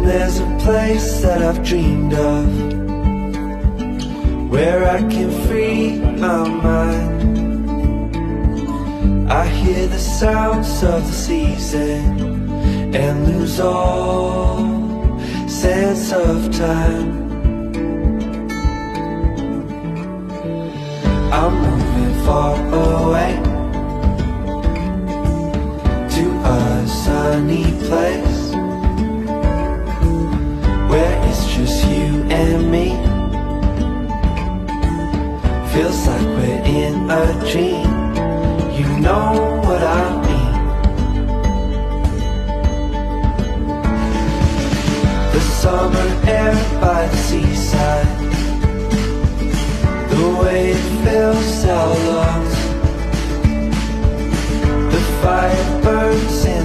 There's a place that I've dreamed of, where I can free my mind. I hear the sounds of the season and lose all sense of time. I'm moving far away to a sunny place where it's just you and me. Feels like we're in a dream. You know what I mean. The summer air by the seaside, the way it fills our lungs, the fire burns in